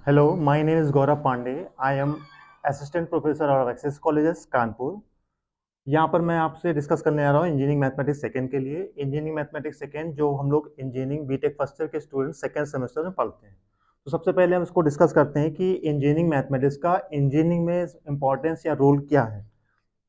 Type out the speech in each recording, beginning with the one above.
Hello, my name is Gaurav Pandey. I am assistant professor of Access Colleges, Kanpur. यहाँ पर मैं आपसे discuss करने आ रहा हूँ इंजीनियरिंग मैथमेटिक्स सेकेंड के लिए। इंजीनियरिंग मैथमेटिक्स सेकेंड जो हम लोग इंजीनियरिंग बीटेक फर्स्ट ईयर के स्टूडेंट सेकेंड सेमेस्टर में पढ़ते हैं। तो सबसे पहले हम इसको डिस्कस करते हैं कि इंजीनियरिंग मैथमेटिक्स का इंजीनियरिंग में इम्पोर्टेंस या रोल क्या है।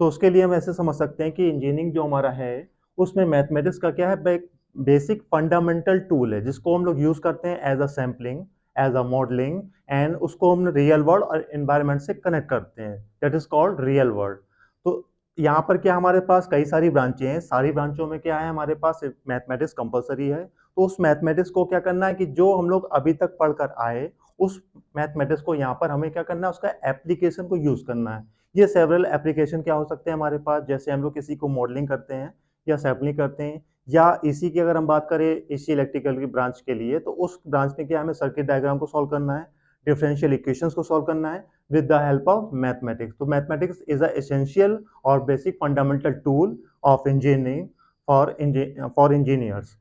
तो उसके लिए हम ऐसे समझ सकते हैं कि इंजीनियरिंग जो हमारा है उसमें मैथमेटिक्स का क्या है, बेसिक फंडामेंटल टूल है जिसको हम लोग यूज करते हैं as a sampling, as a modelling, and उसको हम रियल वर्ल्ड और एनवायरनमेंट से कनेक्ट करते हैं। That is called real world. तो यहाँ पर क्या हमारे पास कई सारी ब्रांचें हैं, सारी ब्रांचों में क्या है हमारे पास मैथमेटिक्स कंपलसरी है। तो उस मैथमेटिक्स को क्या करना है कि जो हम लोग अभी तक पढ़कर आए उस मैथमेटिक्स को यहाँ पर हमें क्या करना है, उसका एप्लीकेशन को यूज करना है। ये सेवरल एप्लीकेशन क्या हो सकते हैं हमारे पास, जैसे हम लोग किसी को मॉडलिंग करते हैं या सैम्पलिंग करते हैं, या इसी की अगर हम बात करें इसी इलेक्ट्रिकल की ब्रांच के लिए तो उस ब्रांच में क्या हमें सर्किट डायग्राम को सॉल्व करना है, डिफरेंशियल इक्वेशंस को सॉल्व करना है with the help of mathematics. So mathematics is a essential or basic fundamental tool of engineering for engineers.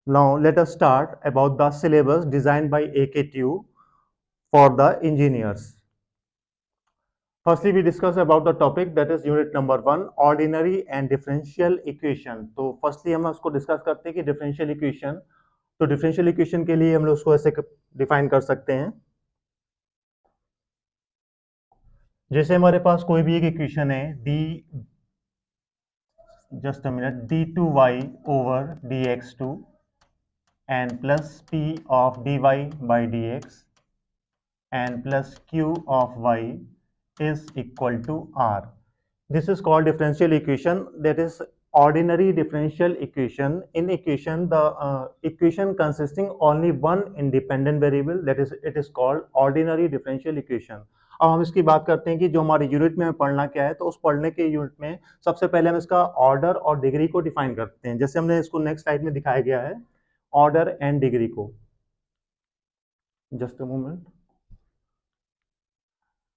Now let us start about the syllabus designed by AKTU for the engineers. Firstly, we discuss about the topic that is unit number 1, ordinary and differential equation. तो firstly हम उसको discuss करते हैं कि differential equation। तो differential equation के लिए हम लोग उसको ऐसे define कर सकते हैं, जैसे हमारे पास कोई भी एक इक्वेशन है D, just a minute, d2y over dx2 and plus p of dy by dx and plus q of y is equal to r. This is called differential equation, that is ordinary differential equation. In equation the equation consisting only one independent variable, that is it is called ordinary differential equation. अब हम इसकी बात करते हैं कि जो हमारे unit में हमें पढ़ना क्या है। तो उस पढ़ने के यूनिट में सबसे पहले हम इसका ऑर्डर और डिग्री को डिफाइन करते हैं, जैसे हमने इसको नेक्स्ट स्लाइड में दिखाया गया है ऑर्डर एंड डिग्री को। Just a moment.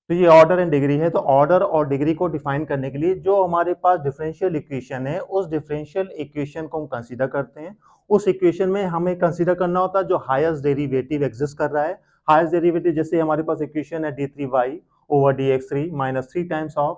तो ये ऑर्डर एंड डिग्री है। तो ऑर्डर और डिग्री को डिफाइन करने के लिए जो हमारे पास डिफरेंशियल इक्वेशन है उस डिफरेंशियल इक्वेशन को हम कंसीडर करते हैं। उस इक्वेशन में हमें कंसीडर करना होता है जो हाईएस्ट डेरिवेटिव एग्जिस्ट कर रहा है। हाईएस्ट डेरिवेटिव जैसे हमारे पास इक्वेशन है d3y over dx3 minus 3 times of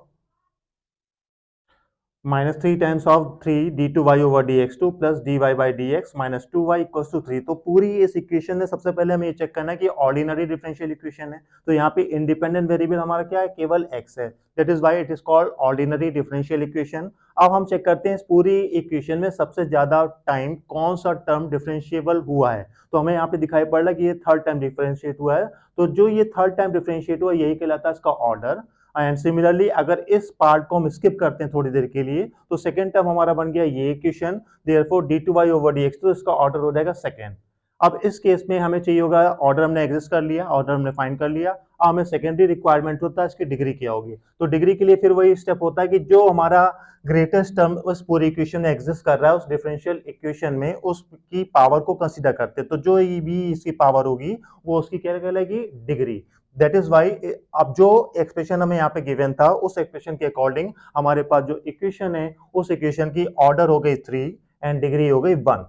-3 d2y over dx2 plus dy by dx minus 2y equals to 3। तो पूरी इस इक्वेशन में सबसे पहले हमें ये चेक करना है कि ऑर्डिनरी डिफरेंशियल इक्वेशन है। तो यहाँ पे इंडिपेंडेंट वेरिएबल हमारा क्या है, केवल x है। That is why it is called ordinary differential equation. अब हम चेक करते हैं इस पूरी इक्वेशन में सबसे ज्यादा टाइम कौन सा टर्म डिफरेंशिएबल हुआ है। तो हमें यहाँ पे दिखाई पड़ रहा है कि ये थर्ड टाइम डिफरेंशिएट हुआ है। तो जो ये थर्ड टाइम डिफरेंशिएट हुआ यही कहलाता है इसका ऑर्डर। एंड सिमिलरली अगर इस पार्ट को हम स्किप करते हैं थोड़ी देर के लिए तो सेकेंड टर्म हमारा बन गया ये equation, therefore d2y over dx, तो इसका ऑर्डर हो जाएगा सेकेंड। अब इस केस में हमें चाहिए होगा, ऑर्डर हमने एग्जिस्ट कर लिया, ऑर्डर हमने फाइंड कर लिया, अब हमें सेकेंडरी रिक्वायरमेंट होता है इसकी डिग्री क्या होगी। तो डिग्री के लिए फिर वही स्टेप होता है कि जो हमारा ग्रेटेस्ट टर्म उस पूरी इक्वेशन में एग्जिस्ट कर रहा है उस डिफरेंशियल इक्वेशन में उसकी पावर को कंसीडर करते हैं। तो जो भी इसकी पावर होगी वो उसकी क्या कहलाएगी, डिग्री। दैट इज वाई अब जो एक्सप्रेशन हमें यहाँ पे गिवन था उस एक्सप्रेशन के अकॉर्डिंग हमारे पास जो इक्वेशन है उस इक्वेशन की ऑर्डर हो गई 3 एंड डिग्री हो गई 1।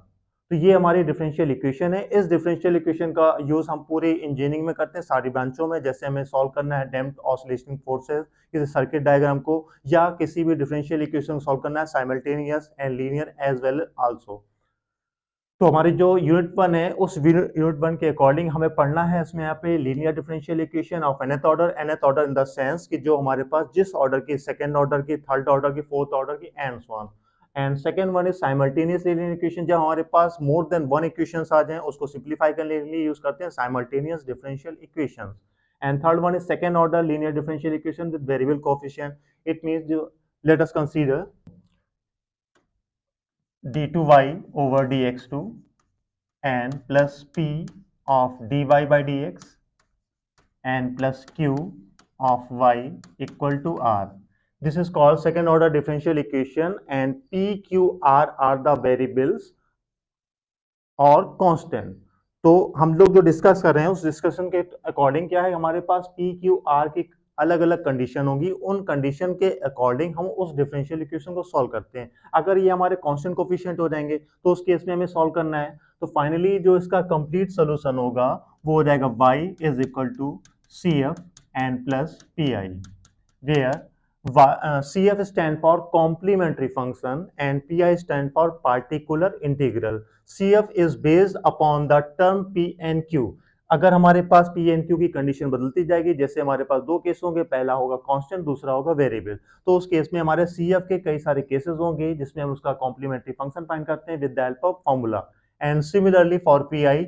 तो ये हमारी डिफरेंशियल इक्वेशन है। इस डिफरेंशियल इक्वेशन का यूज हम पूरे इंजीनियरिंग में करते हैं सारी ब्रांचों में। जैसे हमें सॉल्व करना है डैम्प्ड ऑसिलेटिंग फोर्सेस, किसी सर्किट डायग्राम को, या किसी भी डिफरेंशियल इक्वेशन को सॉल्व करना है simultaneous and linear as well also. तो हमारी जो यूनिट 1 है उस यूनिट 1 के अकॉर्डिंग हमें पढ़ना है इसमें यहाँ पे linear differential equation of nth order. nth order in the sense कि जो हमारे पास जिस ऑर्डर की, सेकंड ऑर्डर की, थर्ड ऑर्डर की, फोर्थ ऑर्डर की, and so on. And second one is simultaneous linear equation, जब हमारे पास मोर देन वन इक्वेशंस आ जाएं उसको सिंपलीफाई करने के लिए यूज करते हैं simultaneous differential equations. And third one is second order linear differential equation with variable coefficient. It means जो, let us consider d2y over dx2 and plus p of dy by dx and plus q of y equal to r. This is called second order differential equation and p, q, r are the variables और constant. तो हम लोग जो discuss कर रहे हैं उस discussion के अकॉर्डिंग क्या है, हमारे पास पी क्यू आर की अलग अलग कंडीशन होगी, उन कंडीशन के अकॉर्डिंग हम उस डिफरेंशियल इक्वेशन को सॉल्व करते हैं। अगर ये हमारे कांस्टेंट कोफिशिएंट हो जाएंगे तो उस केस में हमें सॉल्व करना है तो फाइनली जो इसका कंप्लीट सोल्यूशन होगा वो हो जाएगा y is equal to C F N plus P I, where CF stand for complementary function and PI stand for particular integral. CF is based upon the term P and Q. अगर हमारे पास P and Q की condition बदलती जाएगी, जैसे हमारे पास दो case होंगे, पहला होगा कांस्टेंट, दूसरा होगा वेरिएबल, तो उस केस में हमारे CF के कई सारे केसेस होंगे जिसमें हम उसका कॉम्प्लीमेंट्री फंक्शन फाइंड करते हैं with the help of formula. And similarly for PI,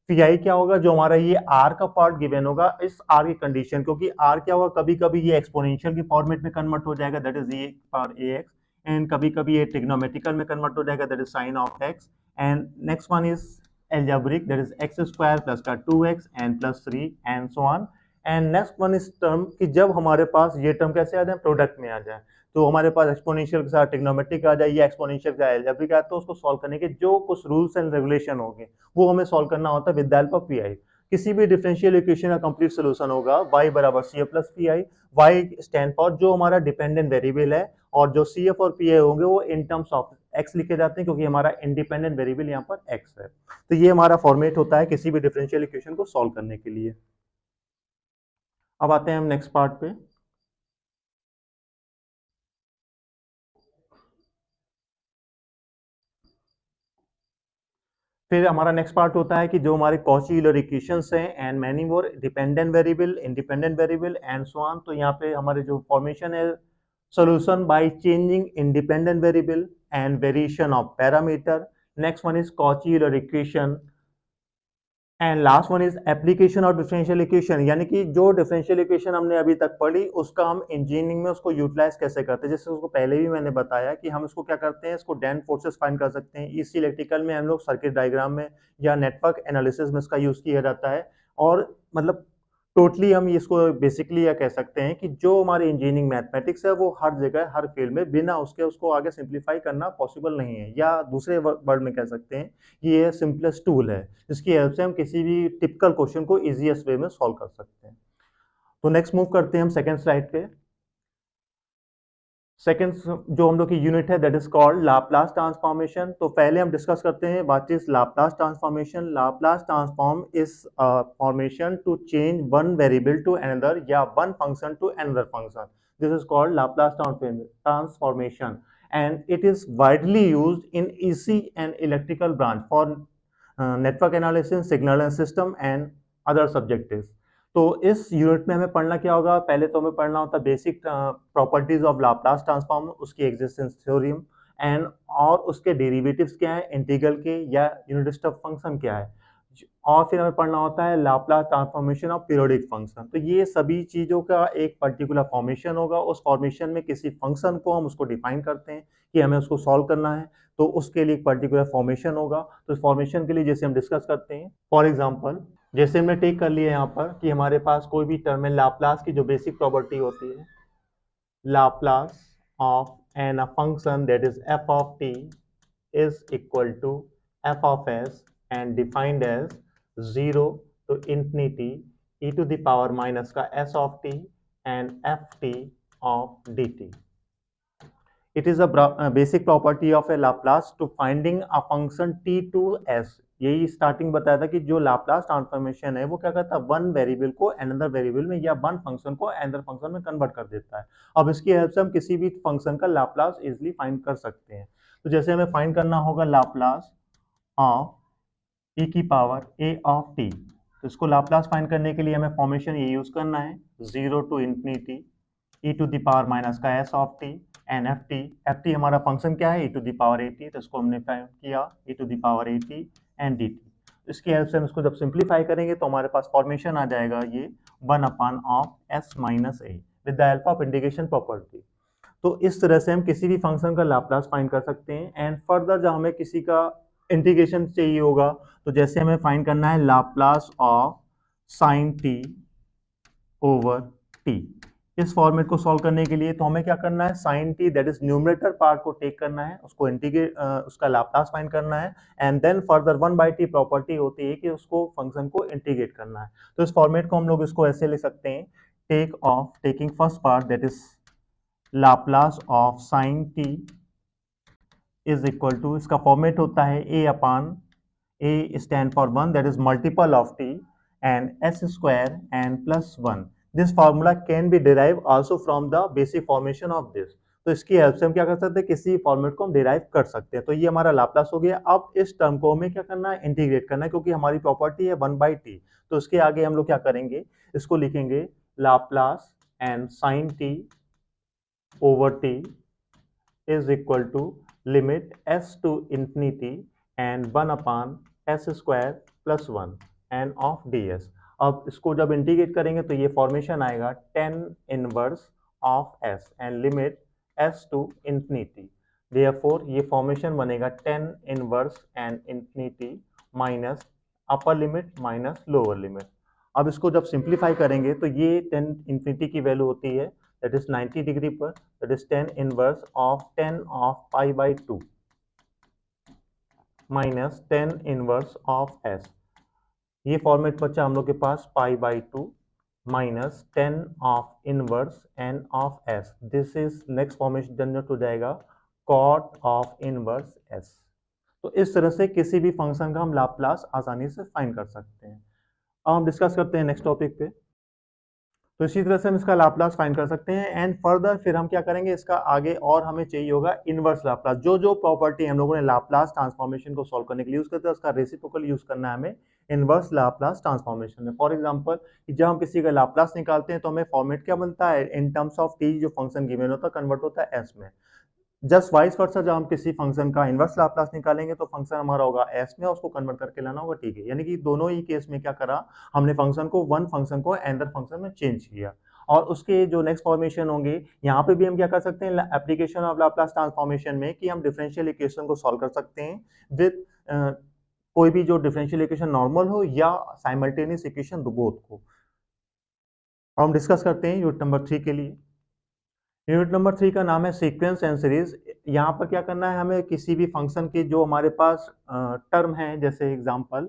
pi क्या होगा, जो हमारा ये आर का पार्ट गिवन होगा इस आर की कंडीशन, क्योंकि आर क्या होगा, कभी कभी ये एक्सपोनेंशियल के फॉर्मेट में कन्वर्ट हो जाएगा, that is a power A x, and कभी कभी ये ट्रिग्नोमेट्रिकल में कन्वर्ट हो जाएगा, that is sine of x, and next one is algebraic, that is x square plus का 2x and plus 3 and so on. And next one is term कि जब हमारे पास ये टर्म कैसे आ जाए, प्रोडक्ट में आ जाए, तो हमारे पास एक्सपोनेंशियल के साथ ट्रिग्नोमेट्रिक आ जाए या एक्सपोनेंशियल के साथ एल्जेब्रिक आ जाए, तो उसको सॉल्व करने के जो कुछ रूल्स एंड रेगुलेशन होंगे वो हमें सॉल्व करना होता है with the help of PI. किसी भी डिफरेंशियल इक्वेशन का कंप्लीट सोल्यूशन होगा y बराबर C F plus P I, Y stand for जो हमारा डिपेंडेंट वेरिएबल है, और जो सी एफ और पी आई होंगे वो इन टर्म्स ऑफ x लिखे जाते हैं, क्योंकि हमारा इंडिपेंडेंट वेरिएबल यहाँ पर x है। तो ये हमारा फॉर्मेट होता है किसी भी डिफरेंशियल इक्वेशन को सॉल्व करने के लिए। अब आते हैं हम नेक्स्ट पार्ट पे। फिर हमारा नेक्स्ट पार्ट होता है कि जो हमारे कॉची-यूलर इक्वेशंस हैं and many more, dependent variable, independent variable and so on. तो यहाँ पे हमारे जो फॉर्मेशन है, solution by changing independent variable and variation of parameter. Next one is Cauchy-Euler equation and last one is application of differential equation, यानी कि जो differential equation हमने अभी तक पढ़ी उसका हम इंजीनियरिंग में उसको यूटिलाइज कैसे करते हैं। जैसे उसको पहले भी मैंने बताया कि हम इसको क्या करते हैं, इसको डैन फोर्सेस फाइंड कर सकते हैं। इसी इलेक्ट्रिकल में हम लोग सर्किट डायग्राम में या नेटवर्क एनालिसिस में इसका यूज किया जाता है। और मतलब टोटली हम इसको बेसिकली यह कह सकते हैं कि जो हमारी इंजीनियरिंग मैथमेटिक्स है वो हर जगह हर फील्ड में बिना उसके उसको आगे सिंप्लीफाई करना पॉसिबल नहीं है, या दूसरे वर्ड में कह सकते हैं कि ये सिंपलेस्ट टूल है जिसकी हेल्प से हम किसी भी टिपिकल क्वेश्चन को इजीएस्ट वे में सॉल्व कर सकते हैं। तो नेक्स्ट मूव करते हैं हम सेकंड स्लाइड पे। सेकंड जो हम लोग की यूनिट है that is called Laplace transformation. तो पहले हम डिस्कस करते हैं what is Laplace transformation. Laplace transform is formation to change one variable to another या one function to another function. This is called Laplace transformation and it is widely used in EC and electrical branch for network analysis, signal and system and other subjects। तो इस unit में हमें पढ़ना क्या होगा, पहले तो हमें पढ़ना होता है basic properties of Laplace transform, उसकी एग्जिस्टेंस थ्योरम एंड और उसके डेरिवेटिव्स क्या है, इंटीग्रल के या यूनिट स्टेप फंक्शन क्या है, और फिर हमें पढ़ना होता है Laplace transformation of periodic function. तो ये सभी चीज़ों का एक पर्टिकुलर फॉर्मेशन होगा, उस फॉर्मेशन में किसी फंक्शन को हम उसको डिफाइन करते हैं कि हमें उसको सॉल्व करना है, तो उसके लिए एक पर्टिकुलर फॉर्मेशन होगा। तो इस फॉर्मेशन के लिए जैसे हम डिस्कस करते हैं, फॉर एग्जांपल जैसे हमने टेक कर लिया यहाँ पर कि हमारे पास कोई भी टर्म है, लाप्लास की जो बेसिक प्रॉपर्टी होती है, Laplace of an a function that is F of T is equal to F of S and defined as 0 to infinity e to the power minus का s of t and ft of dt. It is a basic property of a Laplace to finding a function t to s। यही starting बताया था कि जो Laplace transformation है वो क्या करता है, वन वेरिएबल को अनदर वेरिएबल में या वन फंक्शन को अनदर फंक्शन में कन्वर्ट कर देता है। अब इसकी हेल्प से हम किसी भी फंक्शन का लाप्लास इजिली फाइंड कर सकते हैं। तो जैसे हमें फाइंड करना होगा लाप्लास ऑफ e की पावर a ऑफ t, तो इसको लाप्लास फाइंड करने के लिए हमें फॉर्मेशन ये यूज करना है, 0 to infinity e to the power minus का s of t and ft हमारा फंक्शन क्या है, e to the power at, तो इसको हमने फाइंड किया e to the power at and dt। इसकी हेल्प से हम इसको जब सिंप्लीफाई करेंगे तो हमारे पास फॉर्मेशन आ जाएगा ये 1 upon of s minus a with the help of integration property. तो इस तरह से हम किसी भी फंक्शन का लाप्लास फाइंड कर सकते हैं। एंड फर्दर जब हमें किसी का इंटीग्रेशन चाहिए होगा, तो जैसे हमें फाइंड करना है Laplace of sine t over t, इस फॉर्मेट को सॉल्व करने के लिए तो हमें क्या करना है, sine t that is numerator part को टेक करना है, उसको इंटीग्रेट उसका लाप्लास फाइंड करना है, and then further 1/t property होती है कि उसको फंक्शन को इंटीग्रेट करना है। तो इस फॉर्मेट को हम लोग इसको ऐसे लिख सकते हैं, taking first part that is Laplace of sine t is equal to, इसका फॉर्मेट होता है a upon A stand for 1, that is multiple of t, and s square and plus 1. This formula can be derived also from the basic formation of this. तो इसकी help से हम क्या कर सकते हैं, किसी फॉर्मेट को हम डिराइव कर सकते हैं. तो ये हमारा लाप्लास हो गया. अब इस टर्म को हमें क्या करना है, इंटीग्रेट करना है, क्योंकि हमारी प्रॉपर्टी है 1/t. तो इसके आगे हम लोग क्या करेंगे, इसको लिखेंगे Laplace and sine t over t is equal to limit s to infinity and 1 upon s square plus 1 and of ds. अब इसको जब इंटीग्रेट करेंगे तो ये फॉर्मेशन आएगा tan inverse of s and limit s to infinity. Therefore ये formation बनेगा tan inverse and infinity minus upper limit minus lower limit. अब इसको जब सिंप्लीफाई करेंगे तो ये tan इंफिनिटी की वैल्यू होती है that is 90 degree पर, that is tan inverse of tan of pi by 2 minus tan inverse of s. ये फॉर्मेट बचा हम लोग के पास pi by 2 minus tan of inverse n of s. This is next formation generate हो जाएगा cot of inverse s. तो इस तरह से किसी भी फंक्शन का हम लाप्लास आसानी से फाइंड कर सकते हैं. अब हम डिस्कस करते हैं नेक्स्ट टॉपिक पे. तो इसी तरह से हम इसका लाप्लास फाइंड कर सकते हैं. एंड फर्दर फिर हम क्या करेंगे, इसका आगे और हमें चाहिए होगा इनवर्स लाप्लास. जो जो प्रॉपर्टी हम लोगों ने लाप्लास ट्रांसफॉर्मेशन को सॉल्व करने के लिए यूज करते हैं, उसका रेसिप्रोकल यूज करना है हमें इनवर्स लाप्लास ट्रांसफॉर्मेशन में. फॉर एग्जांपल जब हम किसी का लाप्लास निकालते हैं तो हमें फॉर्मेट क्या बनता है, इन टर्म्स ऑफ टी जो फंक्शन गिवन होता है कन्वर्ट होता है एस में. जस्ट वाइस वर्सा जब हम किसी फंक्शन का इनवर्स लाप्लास निकालेंगे तो फंक्शन हमारा होगा एस में, उसको कन्वर्ट करके लाना होगा टी के. यानी कि दोनों ही केस में क्या करा, हमने फंक्शन को वन फंक्शन को अनदर फंक्शन में चेंज किया. और उसके जो नेक्स्ट फॉर्मेशन होंगे यहाँ पे भी हम क्या कर सकते हैं, एप्लीकेशन ऑफ लाप्लास ट्रांसफॉर्मेशन में, कि हम डिफरेंशियल इक्वेशन को सॉल्व कर सकते हैं विद कोई भी जो डिफरेंशियल इक्वेशन नॉर्मल हो या साइमल्टेनियस इक्वेशन बोथ को. हम डिस्कस करते हैं यूनिट नंबर 3 के लिए. यूनिट नंबर 3 का नाम है सीक्वेंस एंड सीरीज. यहाँ पर क्या करना है, हमें किसी भी फंक्शन के जो हमारे पास टर्म है, जैसे एग्जांपल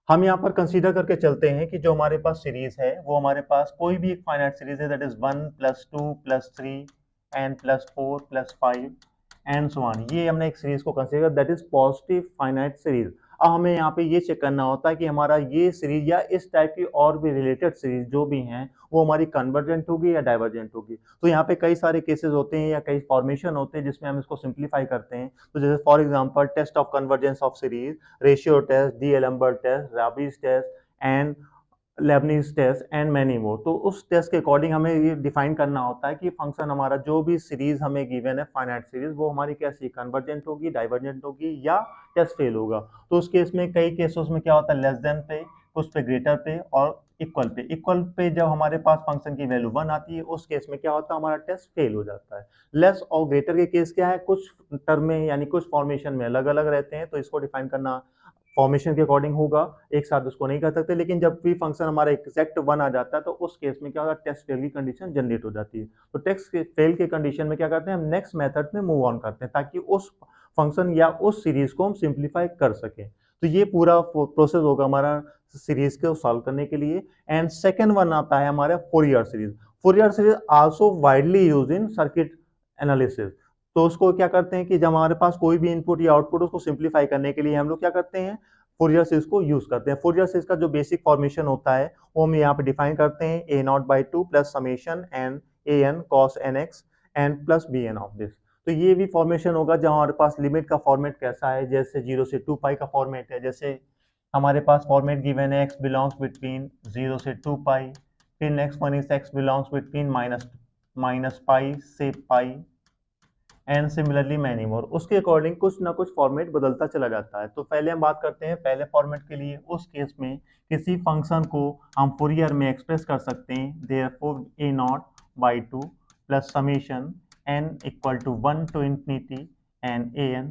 हम यहाँ पर कंसीडर करके चलते हैं कि जो हमारे पास सीरीज है वो हमारे पास कोई भी एक फाइनाइट सीरीज है, that is 1 + 2 + 3 n + 4 + 5 and so on. ये हमने एक सीरीज को consider, that is positive finite series. अब हमें यहाँ पे ये चेक करना होता है कि हमारा ये सीरीज या इस टाइप की और भी रिलेटेड सीरीज जो भी हैं वो हमारी कन्वर्जेंट होगी या डाइवर्जेंट होगी. तो यहाँ पे कई सारे केसेस होते हैं या कई फॉर्मेशन होते हैं जिसमें हम इसको सिंप्लीफाई करते हैं. तो जैसे for example test of convergence of series, ratio test, D'Alembert test, Raabe's test and Leibniz test and many more. तो उस टेस्ट के अकॉर्डिंग हमें ये डिफाइन करना होता है कि फंक्शन हमारा जो भी सीरीज हमें गिवन है फाइनाइट सीरीज, वो हमारी कैसी कन्वर्जेंट होगी, डाइवर्जेंट होगी या टेस्ट फेल होगा. तो उस केस में कई केसेस में क्या होता है, लेस देन पे, कुछ पे ग्रेटर पे और इक्वल पे. इक्वल पे जब हमारे पास फंक्शन की वैल्यू 1 आती है उस केस में क्या होता है, हमारा टेस्ट फेल हो जाता है. लेस और ग्रेटर के केस क्या है, कुछ टर्म में यानी कुछ फॉर्मेशन में अलग अलग रहते हैं, तो इसको डिफाइन करना फॉर्मेशन के अकॉर्डिंग होगा, एक साथ उसको नहीं कर सकते. लेकिन जब भी फंक्शन हमारा एग्जैक्ट 1 आ जाता है तो उस केस में क्या होगा, टेस्ट फेल की कंडीशन जनरेट हो जाती है. तो टेस्ट फेल के कंडीशन में क्या करते हैं, हम नेक्स्ट मेथड में मूव ऑन करते हैं ताकि उस फंक्शन या उस सीरीज को हम सिंप्लीफाई कर सकें. तो ये पूरा प्रोसेस होगा हमारा सीरीज को सॉल्व करने के लिए. एंड सेकेंड वन आता है हमारा Fourier series. Fourier series also widely used in circuit analysis. तो उसको क्या करते हैं कि जब हमारे पास कोई भी इनपुट या आउटपुट, उसको सिंप्लीफाई करने के लिए हम लोग क्या करते हैं, फोरियर सीरीज को यूज करते हैं. फोरियर सीरीज का जो बेसिक फॉर्मेशन होता है वो हम यहाँ पे डिफाइन करते हैं a0/2 plus summation n a n cos n x and plus b n of this. तो ये भी फॉर्मेशन होगा जहाँ हमारे पास लिमिट का फॉर्मेट कैसा है, जैसे 0 से 2 पाई का फॉर्मेट है. जैसे हमारे पास फॉर्मेट गिवन है x बिलोंग्स बिटवीन 0 से 2 पाई, फिर next one is x belongs between minus pi से पाई एंड सिमिलरली मैनी मोर. उसके अकॉर्डिंग कुछ ना कुछ फॉर्मेट बदलता चला जाता है. तो पहले हम बात करते हैं पहले फॉर्मेट के लिए. उस केस में किसी फंक्शन को हम फोरियर में एक्सप्रेस कर सकते हैं, therefore a0/2 plus summation n equal to 1 to infinity and an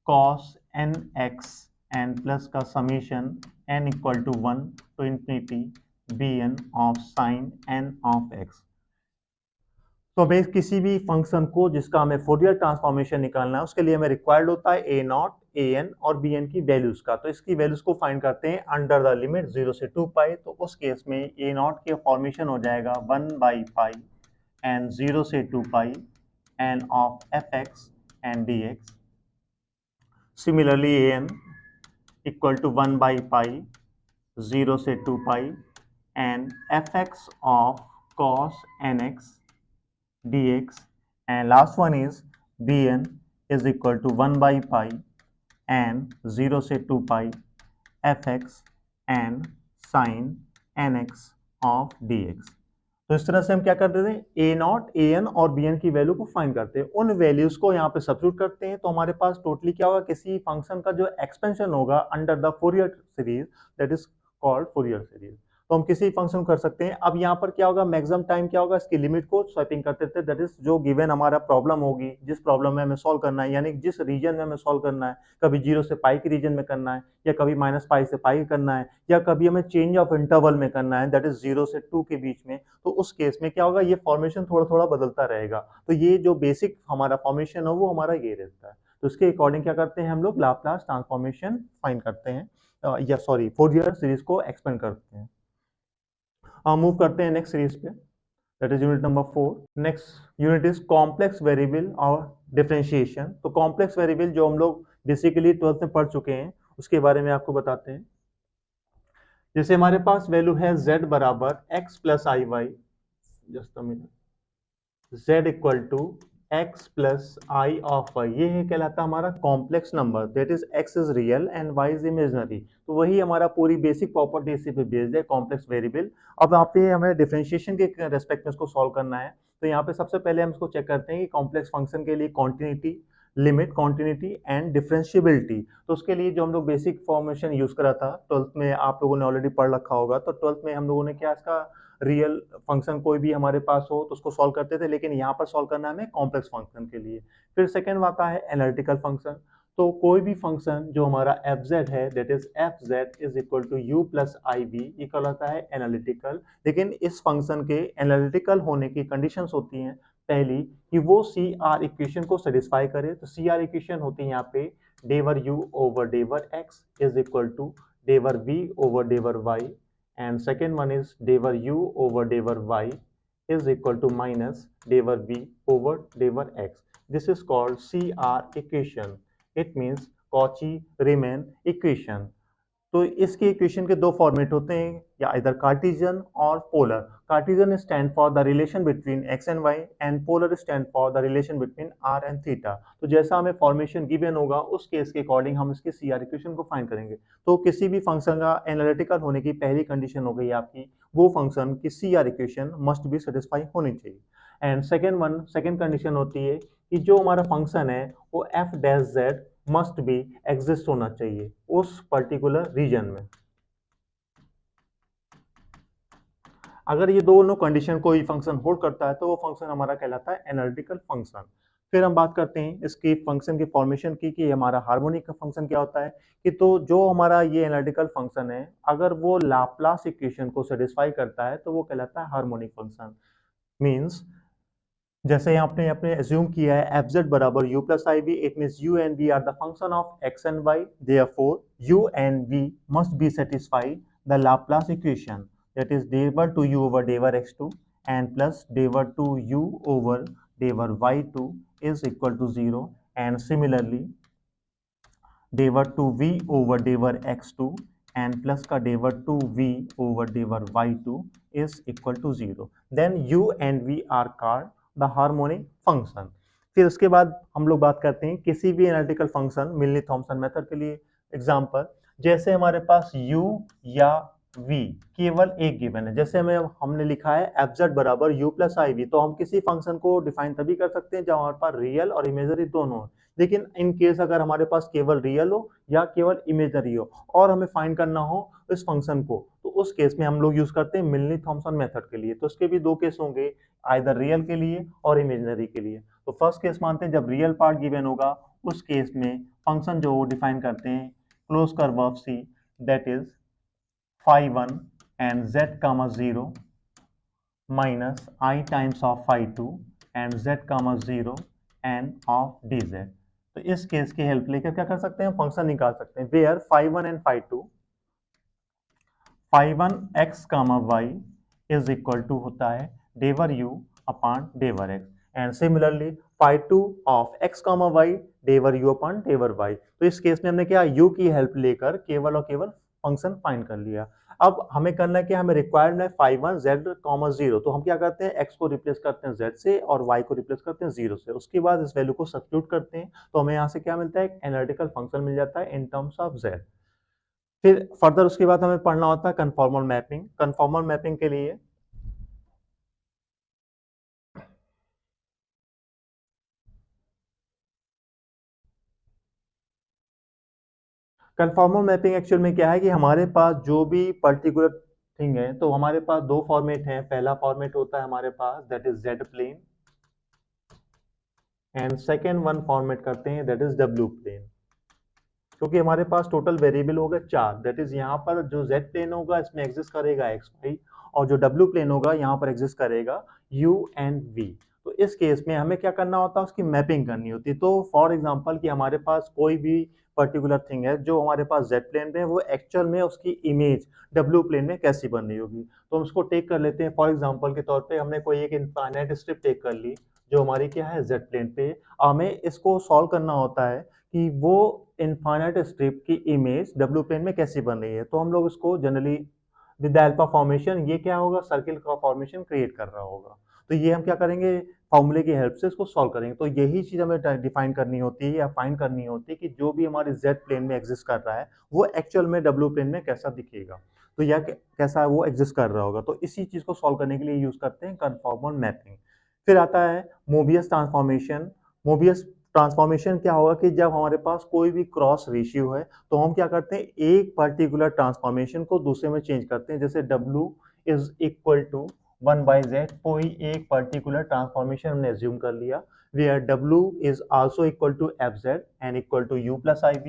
cos nx and plus का summation n equal to 1 to infinity bn of sin n of x. तो हमें किसी भी फंक्शन को जिसका हमें फोरियर ट्रांसफॉर्मेशन निकालना है उसके लिए हमें रिक्वायर्ड होता है a0, an और bn की वैल्यूज का. तो इसकी वैल्यूज को फाइंड करते हैं अंडर द लिमिट 0 से 2 पाई. तो उस केस में a0 के फॉर्मेशन हो जाएगा 1/पाई एंड 0 से 2 pi and of fx and dx. Similarly an equal to 1 by pi 0 से 2 पाई and fx of cos nx dx, and last one is bn is equal to 1 by pi and 0 से 2 pi fx and sin nx of dx। तो इस तरह से हम क्या करते थे, ए नॉट ए एन और बी एन की वैल्यू को फाइंड करते हैं, उन वैल्यूज को यहाँ पे सब्स्टिट्यूट करते हैं, तो हमारे पास टोटली क्या होगा, किसी फंक्शन का जो एक्सपेंशन होगा under the Fourier series that is called Fourier series. तो हम किसी फंक्शन कर सकते हैं। अब यहाँ पर क्या होगा, मैक्सिमम टाइम क्या होगा, इसकी लिमिट को स्वैपिंग करते थे, दैट इज जो गिवन हमारा प्रॉब्लम होगी, जिस प्रॉब्लम में हमें सॉल्व करना है, यानी जिस रीजन में हमें सॉल्व करना है, कभी 0 से पाई के रीजन में करना है, या कभी माइनस पाई से पाई करना है, या कभी हमें चेंज ऑफ इंटरवल में करना है, दैट इज 0 से 2 के बीच में, तो उस केस में क्या होगा, ये फॉर्मेशन थोड़ा थोड़ा बदलता रहेगा। तो ये जो बेसिक हमारा फॉर्मेशन हो वो हमारा ये रहता है। तो इसके अकॉर्डिंग क्या करते हैं हम लोग, लाप्लास ट्रांसफॉर्मेशन फाइंड करते हैं, या सॉरी फोरियर सीरीज को एक्सपेंड करते हैं। मूव करते हैं नेक्स्ट सीरीज पे, that is unit number 4। Next unit is complex variable और डिफरेंशिएशन। तो कॉम्प्लेक्स वेरिएबल जो हम लोग बेसिकली 12th में पढ़ चुके हैं, उसके बारे में आपको बताते हैं। जैसे हमारे पास वैल्यू है z बराबर x plus i y, just a minute, z equal to x plus i of y, ये है कहलाता है हमारा complex number, that is x is real and y is imaginary. तो वही हमारा पूरी बेसिक प्रॉपर्टी इसी पे बेस्ड है, कॉम्प्लेक्स वेरिएबल। अब यहाँ पे हमें डिफरेंशिएशन के रेस्पेक्ट में इसको सॉल्व करना है। तो यहाँ पे सबसे पहले हम इसको चेक करते हैं कि कॉम्प्लेक्स फंक्शन के लिए continuity, limit, continuity and differentiability. तो उसके लिए जो हम लोग बेसिक फॉर्मेशन यूज करा था 12th में, आप लोगों ने ऑलरेडी पढ़ रखा होगा। तो 12th में हम लोगों ने क्या, इसका रियल फंक्शन कोई भी हमारे पास हो तो उसको सॉल्व करते थे, लेकिन यहाँ पर सॉल्व करना है हमें कॉम्प्लेक्स फंक्शन के लिए। फिर सेकंड आता है एनालिटिकल फंक्शन। तो कोई भी फंक्शन जो हमारा एफ जेड है, that is f z is equal to u plus i b, ये कहलाता है एनालिटिकल। लेकिन इस फंक्शन के एनालिटिकल होने की कंडीशंस होती हैं, पहली कि वो सी आर इक्वेशन को सेटिस्फाई करे। तो सी आर इक्वेशन होती है यहाँ पे डेवर यू ओवर डेवर एक्स इज इक्वल टू डेवर वी ओवर डेवर y, and second one is dever u over dever y is equal to minus dever v over dever x. This is called CR equation. It means Cauchy-Riemann equation. तो इसके equation के दो format होते हैं, या इधर Cartesian और polar. Cartesian stand for the relation between x and y, and polar stand for the relation between r and theta. तो जैसा हमें फॉर्मेशन गिवन होगा उस केस के अकॉर्डिंग हम इसके सीआर इक्वेशन को फाइंड करेंगे। तो किसी भी फंक्शन का एनालिटिकल होने की पहली कंडीशन हो गई आपकी, वो फंक्शन की CR equation must be satisfy होनी चाहिए। एंड सेकेंड कंडीशन होती है कि जो हमारा फंक्शन है वो F dash Z must be exist होना चाहिए उस पर्टिकुलर रीजन में। अगर ये दोनों कंडीशन कोई फंक्शन होल्ड करता है तो वो फंक्शन हमारा कहलाता है एनालिटिकल फंक्शन। फिर हम बात करते हैं इसकी फंक्शन की फॉर्मेशन की, कि हमारा हार्मोनिक का फंक्शन क्या होता है। कि तो जो हमारा ये एनालिटिकल फंक्शन है, अगर वो लाप्लास इक्वेशन को सेटिस्फाई करता है तो वो कहलाता है हार्मोनिक फंक्शन। मीन्स जैसे आपने अपने एज्यूम किया है एफ जेड बराबर u plus i b, it means u and v are the function of x and y, therefore u and v must be satisfy the Laplace equation, that is डेवर two u over डेवर x two and plus डेवर two u over डेवर y two is equal to 0, and similarly डेवर two v over डेवर x two and plus का डेवर two v over डेवर y two is equal to 0, then u and v are called the harmonic function. फिर उसके बाद हम लोग बात करते हैं किसी भी एनालिटिकल फंक्शन मिलनी थॉमसन मेथड के लिए। एग्जांपल, जैसे हमारे पास u या v केवल एक गिवन है, जैसे हमने लिखा है एफ जेड बराबर यू प्लस आई वी, तो हम किसी फंक्शन को डिफाइन तभी कर सकते हैं जब हमारे पास रियल और इमेजरी दोनों हो। लेकिन इन केस अगर हमारे पास केवल रियल हो या केवल इमेजरी हो और हमें फाइंड करना हो इस फंक्शन को, तो उस केस में हम लोग यूज करते हैं मिलनी थॉमसन मेथड के लिए। तो इसके भी दो केस होंगे, आइदर रियल के लिए और इमेजिनरी के लिए। तो फर्स्ट केस मानते हैं जब रियल पार्ट गिवन होगा, उस केस में फंक्शन जो डिफाइन करते हैं close curve of c, that is phi 1 and z comma 0 minus I times of phi 2 and z comma 0 and of dz। तो इस केस की हेल्प लेकर क्या कर सकते हैं, फंक्शन निकाल सकते हैं where phi 1 and phi 2, phi 1 x comma y is equal to होता है डेवर u अपॉन डेवर x, and similarly phi 2 of x comma y डेवर u अपॉन डेवर y। तो इस केस में हमने क्या u की हेल्प लेकर केवल और केवल फंक्शन फाइंड कर लिया। अब हमें करना है कि हमें रिक्वायर्ड है phi 1 z कॉमा 0। तो हम क्या करते हैं, x को रिप्लेस करते हैं z से और y को रिप्लेस करते हैं 0 से। उसके बाद इस वैल्यू को सब्स्टिट्यूट करते हैं तो हमें यहाँ से क्या मिलता है, एक एनालिटिकल फंक्शन मिल जाता है इन टर्म्स ऑफ z। फिर फर्दर उसके बाद हमें पढ़ना होता है कन्फॉर्मल मैपिंग। कन्फॉर्मल मैपिंग के लिए कन्फॉर्मल मैपिंग एक्चुअल में क्या है कि हमारे पास जो भी पर्टिकुलर थिंग है, तो हमारे पास दो फॉर्मेट है। पहला फॉर्मेट होता है हमारे पास that is z plane, and second one format करते हैं दैट इज डब्ल्यू प्लेन। क्योंकि हमारे पास टोटल वेरिएबल होगा चार, दैट इज यहाँ पर जो जेड प्लेन होगा इसमें एग्जिस्ट करेगा एक्स वाई, और जो डब्ल्यू प्लेन होगा यहाँ पर एग्जिस्ट करेगा यू एंड वी। तो इस केस में हमें क्या करना होता है, उसकी मैपिंग करनी होती है। तो फॉर एग्जांपल कि हमारे पास कोई भी पर्टिकुलर थिंग है जो हमारे पास जेड प्लेन में, वो एक्चुअल में उसकी इमेज डब्ल्यू प्लेन में कैसी बननी होगी। तो हम उसको टेक कर लेते हैं। फॉर एग्जांपल के तौर पे हमने कोई एक इनफाइनाइट स्ट्रिप टेक कर ली जो हमारी क्या है जेड प्लेन पे। हमें इसको सॉल्व करना होता है कि वो इनफाइनाइट स्ट्रिप की इमेज डब्ल्यू प्लेन में कैसी बन रही है। तो हम लोग इसको generally with the help of formation, ये क्या होगा, सर्किल का फॉर्मेशन क्रिएट कर रहा होगा। तो ये हम क्या करेंगे, फॉर्मूले की हेल्प से इसको सॉल्व करेंगे। तो यही चीज हमें डिफाइन करनी होती है या फाइंड करनी होती है कि जो भी हमारे जेड प्लेन में एग्जिस्ट कर रहा है वो एक्चुअल में डब्ल्यू प्लेन में कैसा दिखेगा, तो या कैसा वो एग्जिस्ट कर रहा होगा। तो इसी चीज को सॉल्व करने के लिए यूज करते हैं कन्फॉर्मल मैपिंग। फिर आता है मोबियस ट्रांसफॉर्मेशन। मोबियस ट्रांसफॉर्मेशन क्या होगा कि जब हमारे पास कोई भी क्रॉस रेशियो है तो हम क्या करते हैं, एक पर्टिकुलर ट्रांसफॉर्मेशन को दूसरे में चेंज करते हैं। जैसे W is equal to 1/z, कोई एक पर्टिकुलर ट्रांसफॉर्मेशन हमने एज्यूम कर लिया, where W is also equal to fz and equal to u plus iv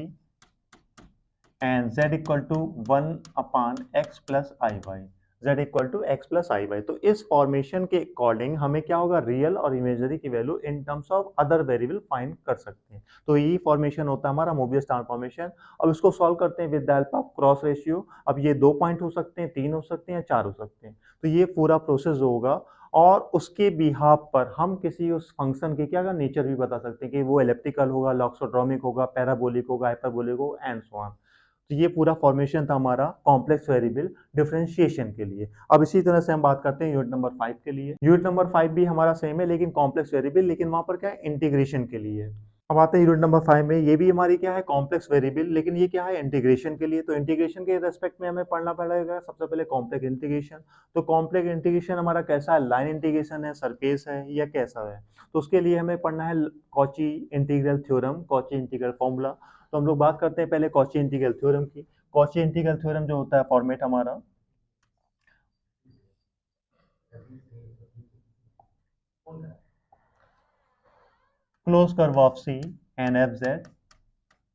and z equal to 1 upon x plus i y, z equal to x plus i y. तो इस formation के according हमें क्या होगा, real और imaginary की value in terms of other variable find कर सकते हैं। तो यही फॉर्मेशन होता है हमारा मोबियस ट्रांसफॉर्मेशन। अब इसको सॉल्व करते हैं with the help of cross ratio. अब ये 2 पॉइंट हो सकते हैं, 3 हो सकते हैं, 4 हो सकते हैं। तो ये पूरा प्रोसेस होगा और उसके बिहाफ पर हम किसी उस फंक्शन के क्या नेचर भी बता सकते हैं कि वो एलिप्टिकल होगा, लॉक्सोड्रोमिक होगा, पैराबोलिक होगा, हाइपरबोलिक होगा एंड सो ऑन। तो ये पूरा फॉर्मेशन था हमारा कॉम्प्लेक्स वेरिएबल डिफरेंशिएशन के लिए। अब इसी तरह से हम बात करते हैं यूनिट नंबर 5 के लिए। यूनिट नंबर 5 भी हमारा सेम है लेकिन कॉम्प्लेक्स वेरिएबल, लेकिन वहां पर क्या है, इंटीग्रेशन के लिए। अब आते हैं यूनिट नंबर 5 में। ये भी हमारी क्या है, कॉम्प्लेक्स वेरिएबल, लेकिन ये क्या है, इंटीग्रेशन के लिए। तो इंटीग्रेशन के रेस्पेक्ट में हमें पढ़ना पड़ेगा सबसे पहले कॉम्प्लेक्स इंटीग्रेशन। तो कॉम्प्लेक्स इंटीग्रेशन हमारा कैसा है, लाइन इंटीग्रेशन है, सरफेस है, या कैसा है। तो उसके लिए हमें पढ़ना है Cauchy integral theorem, Cauchy integral formula. तो हम लोग बात करते हैं पहले कॉची इंटीग्रल थ्योरम की। कॉची इंटीग्रल थ्योरम जो होता है फॉर्मेट हमारा, close curve of c and f z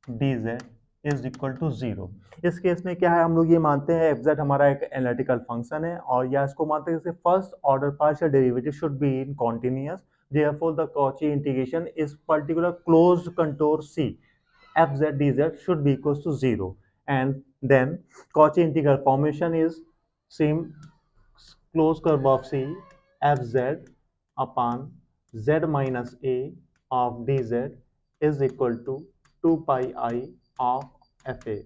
dz is equal to 0। इस केस में क्या है, हम लोग ये मानते हैं fz हमारा एक एनालिटिकल फंक्शन है, और या इसको मानते हैं जैसे first order partial derivative should be in continuous, therefore the Cauchy integration is particular closed contour c fz dz should be equals to 0, and then Cauchy integral formation is same closed curve of c fz upon z minus a of dz is equal to 2 pi I of fa।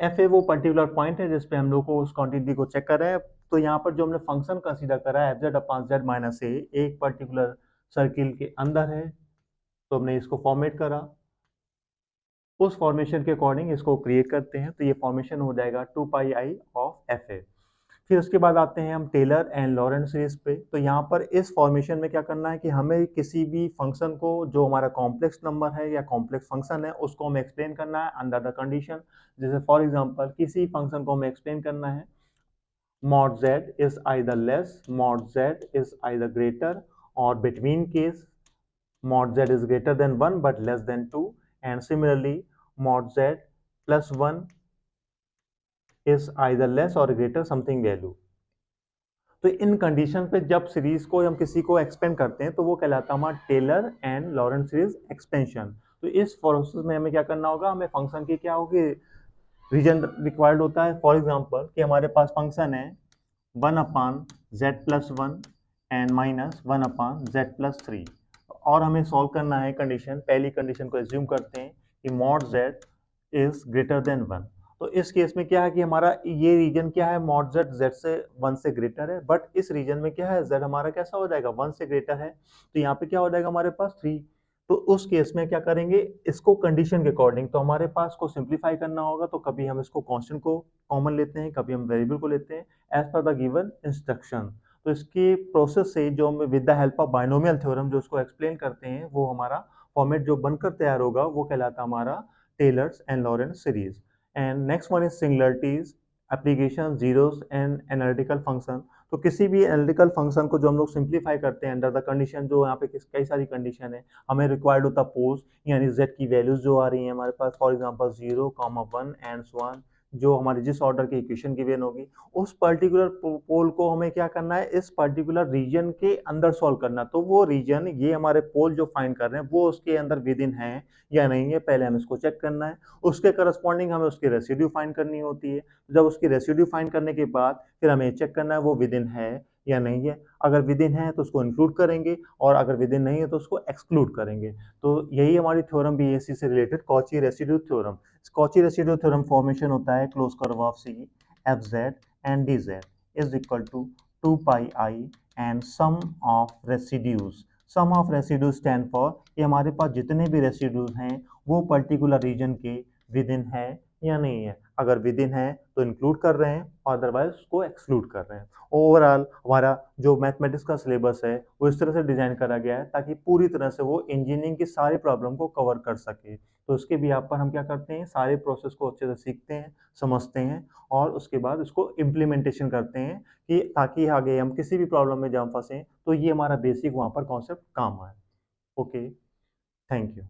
fa वो particular point है जिसपे हम लोग को उस quantity को check कर रहे हैं। तो यहाँ पर जो हमने फंक्शन कंसीडर करा है fz अपॉन z माइनस ए, एक पर्टिकुलर सर्किल के अंदर है, तो हमने इसको फॉर्मेट करा। उस फॉर्मेशन के अकॉर्डिंग इसको क्रिएट करते हैं, तो ये फॉर्मेशन हो जाएगा 2 pi I of F A. फिर उसके बाद आते हैं हम टेलर एंड लॉरेंस सीरीज पे। तो यहाँ पर इस फॉर्मेशन में क्या करना है कि हमें किसी भी फंक्शन को जो हमारा कॉम्प्लेक्स नंबर है या कॉम्प्लेक्स फंक्शन है उसको हमें एक्सप्लेन करना है अंडर द कंडीशन। जैसे फॉर एग्जांपल किसी फंक्शन को हमें एक्सप्लेन करना है mod z is either less, mod z is either greater, or between case mod z is greater than 1 but less than 2, and similarly mod z plus 1 is either less or greater something value। तो इन condition पे जब series को हम किसी को expand करते हैं तो वो कहलाता है हमारा Taylor and Laurent's series expansion. तो इस प्रोसेस में हमें क्या करना होगा, हमें फंक्शन की क्या होगी, रीजन रिक्वायर्ड होता है। फॉर एग्जांपल कि हमारे पास फंक्शन है 1 अपान z plus 1 and minus 1 upon z plus 3। और हमें सॉल्व करना है कंडीशन, पहली कंडीशन को एज्यूम करते हैं कि mod z is greater than 1। तो इस केस में क्या है कि हमारा ये रीजन क्या है, मॉड z से 1 से ग्रेटर है, बट इस रीजन में क्या है, z हमारा कैसा हो जाएगा, 1 से ग्रेटर है, तो यहाँ पे क्या हो जाएगा हमारे पास 3। तो उस केस में क्या करेंगे, इसको कंडीशन के अकॉर्डिंग, तो हमारे पास को सिंप्लीफाई करना होगा, तो कभी हम इसको कांस्टेंट को कॉमन लेते हैं, कभी हम वेरिएबल को लेते हैं as per the given instruction. तो इसके प्रोसेस से जो हम with the help of binomial theorem जो उसको एक्सप्लेन करते हैं, वो हमारा फॉर्मेट जो बनकर तैयार होगा वो कहलाता हमारा Taylor's and Laurent's series. And next one is singularities, application, zeros and analytical function. तो किसी भी एनालिटिकल फंक्शन को जो हम लोग सिंप्लीफाई करते हैं अंडर द कंडीशन, जो यहाँ पे कई सारी कंडीशन है, हमें रिक्वायर्ड होता पोज, यानी z की वैल्यूज जो आ रही है हमारे पास, for example 0, 1 and so on, जो हमारी जिस ऑर्डर की इक्वेशन गिवन होगी, उस पर्टिकुलर पोल को हमें क्या करना है, इस पर्टिकुलर रीजन के अंदर सॉल्व करना। तो वो रीजन, ये हमारे पोल जो फाइंड कर रहे हैं, वो उसके अंदर विद इन है या नहीं है, पहले हमें इसको चेक करना है। उसके करस्पॉन्डिंग हमें उसकी रेसिड्यू फाइंड करनी होती है। जब उसकी रेसिड्यू फाइंड करने के बाद फिर हमें चेक करना है वो विद इन है या नहीं है। अगर विद इन है तो उसको इंक्लूड करेंगे, और अगर विद इन नहीं है तो उसको एक्सक्लूड करेंगे। तो यही हमारी थ्योरम भी इसी से related Cauchy residue theorem. Cauchy residue theorem formation होता है close curve of c f z and d z is equal to 2 pi i and sum of residues. Sum of residues stand for, ये हमारे पास जितने भी residues हैं वो particular region के विद इन है या नहीं है। अगर विद इन है तो इंक्लूड कर रहे हैं, अदरवाइज उसको एक्सक्लूड कर रहे हैं। ओवरऑल हमारा जो मैथमेटिक्स का सिलेबस है वो इस तरह से डिजाइन करा गया है ताकि पूरी तरह से वो इंजीनियरिंग की सारी प्रॉब्लम को कवर कर सके। तो उसके भी यहाँ पर हम क्या करते हैं, सारे प्रोसेस को अच्छे से सीखते हैं, समझते हैं, और उसके बाद उसको इम्प्लीमेंटेशन करते हैं कि ताकि आगे हम किसी भी प्रॉब्लम में जब हम फंसे तो ये हमारा बेसिक वहाँ पर कॉन्सेप्ट काम आए। Okay, thank you.